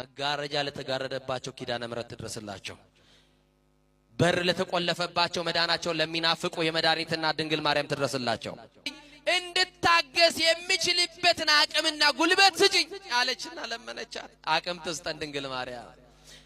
መጋረጃ ለተጋረደባቸው ኪዳነ ምሕረት ትድረስላቸው። በር ለተቆለፈባቸው መዳናቸው ለሚናፍቁ የመድኃኒትና ድንግል ማርያም ትድረስላቸው። እንድታገስ የሚችልበትን አቅምና ጉልበት ስጪኝ አለችና ለመነቻት። አቅም ትስጠን ድንግል ማርያም።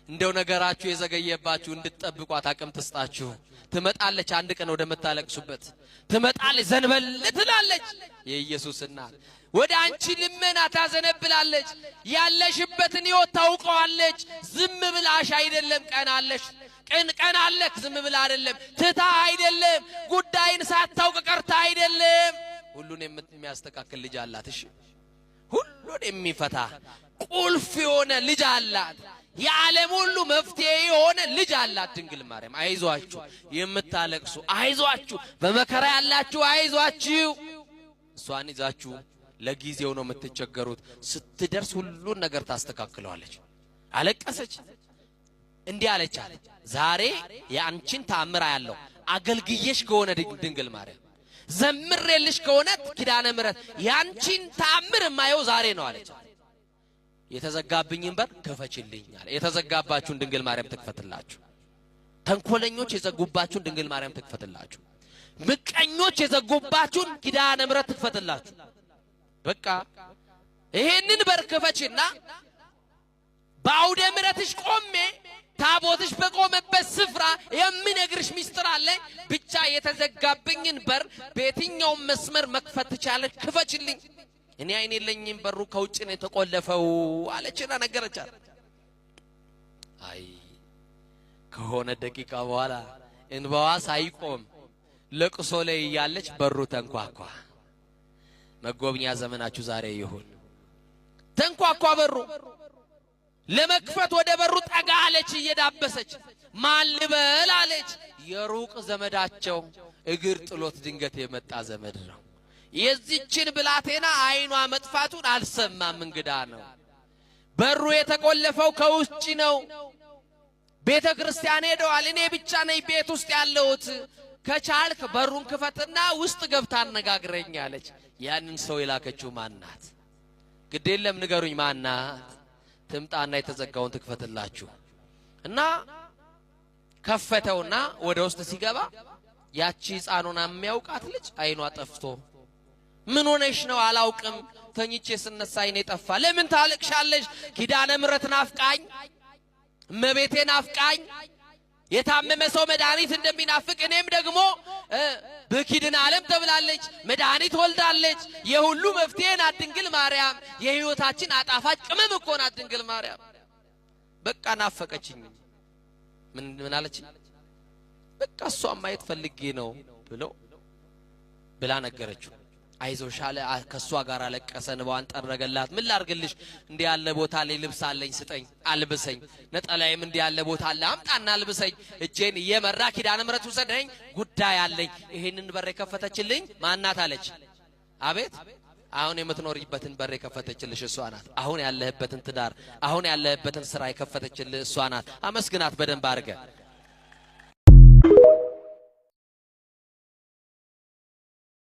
እንደው ነገራችሁ የዘገየባችሁ እንድትጠብቋት አቅም ትስጣችሁ። ትመጣለች፣ አንድ ቀን ወደ መታለቅሱበት ትመጣለች። ዘንበል ትላለች። የኢየሱስ እናት ወደ አንቺ ልመና ታዘነብላለች። ያለሽበትን ሕይወት ታውቀዋለች። ዝም ብላሽ አይደለም፣ ቀናለሽ ቀናለክ ዝም ብላ አይደለም፣ ትታ አይደለም፣ ጉዳይን ሳታውቅ ቀርታ አይደለም። ሁሉን የሚያስተካክል ልጅ አላት። እሺ ሁሉን የሚፈታ ቁልፍ የሆነ ልጅ አላት። የዓለም ሁሉ መፍትሄ የሆነ ልጅ አላት ድንግል ማርያም። አይዟችሁ የምታለቅሱ አይዟችሁ፣ በመከራ ያላችሁ አይዟችሁ። እሷን ይዛችሁ ለጊዜው ነው የምትቸገሩት። ስትደርስ ሁሉን ነገር ታስተካክለዋለች። አለቀሰች፣ እንዲህ አለች አለ ዛሬ የአንቺን ተአምር ያለው አገልግየሽ ከሆነ ድንግል ማርያም ዘምሬልሽ ከሆነ ኪዳነ ምሕረት ያንቺን ተአምር ማየው ዛሬ ነው አለች። የተዘጋብኝን በር ክፈችልኝ አለ። የተዘጋባችሁን ድንግል ማርያም ትክፈትላችሁ። ተንኮለኞች የዘጉባችሁን ድንግል ማርያም ትክፈትላችሁ። ምቀኞች የዘጉባችሁን ኪዳነ ምሕረት ትክፈትላችሁ። በቃ ይሄንን በር ክፈችና በአውደ ምሕረትሽ ቆሜ ታቦትሽ በቆመበት ስፍራ የሚነግርሽ ሚስጥር አለ። ብቻ የተዘጋብኝን በር በየትኛው መስመር መክፈት ትቻለሽ፣ ክፈችልኝ። እኔ አይኔ የለኝም፣ በሩ ከውጭ ነው የተቆለፈው አለችና ነገረቻት። አይ ከሆነ ደቂቃ በኋላ እንባዋ ሳይቆም ለቅሶ ላይ ያለች በሩ ተንኳኳ። መጎብኛ ዘመናችሁ ዛሬ ይሁን። ተንኳኳ በሩ። ለመክፈት ወደ በሩ ጠጋ አለች እየዳበሰች። ማን ልበል አለች። የሩቅ ዘመዳቸው እግር ጥሎት ድንገት የመጣ ዘመድ ነው። የዚችን ብላቴና አይኗ መጥፋቱን አልሰማም፣ እንግዳ ነው። በሩ የተቆለፈው ከውጭ ነው። ቤተ ክርስቲያን ሄደዋል። እኔ ብቻ ነኝ ቤት ውስጥ ያለሁት፣ ከቻልክ በሩን ክፈትና ውስጥ ገብታ አነጋግረኝ አለች። ያንን ሰው የላከችው ማናት? ግድ የለም ንገሩኝ ማናት? ትምጣና የተዘጋውን ትክፈትላችሁ እና ከፈተውና ወደ ውስጥ ሲገባ ያቺ ሕፃኑን የሚያውቃት ልጅ አይኗ ጠፍቶ ምን ሆነሽ ነው? አላውቅም፣ ተኝቼ ስነሳ አይኔ ጠፋ። ለምን ታለቅሻለሽ? ኪዳነ ምሕረት ናፍቃኝ፣ እመቤቴ ናፍቃኝ። የታመመ ሰው መድኃኒት እንደሚናፍቅ እኔም ደግሞ በኪድን ዓለም ተብላለች፣ መድኃኒት ወልዳለች። የሁሉ መፍትሄ ናት ድንግል ማርያም። የሕይወታችን አጣፋጭ ቅመም እኮ ናት ድንግል ማርያም። በቃ ናፈቀችኝ። ምን አለችኝ? በቃ እሷን ማየት ፈልጌ ነው ብላ ነገረችው። አይዞሽ አለ። ከሷ ጋር አለቀሰ፣ እንባዋን ጠረገላት። ምን ላርግልሽ? እንዲህ ያለ ቦታ ላይ ልብስ አለኝ፣ ስጠኝ፣ አልብሰኝ። ነጠላዬም እንዲህ ያለ ቦታ አለ፣ አምጣና አልብሰኝ። እጄን እየመራ ኪዳነ ምሕረት ውሰደኝ፣ ጉዳይ አለኝ። ይሄንን በር የከፈተችልኝ ማናት አለች። አቤት! አሁን የምትኖርበትን በር የከፈተችልሽ እሷ ናት። አሁን ያለህበትን ትዳር፣ አሁን ያለህበትን ስራ የከፈተችልህ እሷ ናት። አመስግናት በደንብ አድርገህ።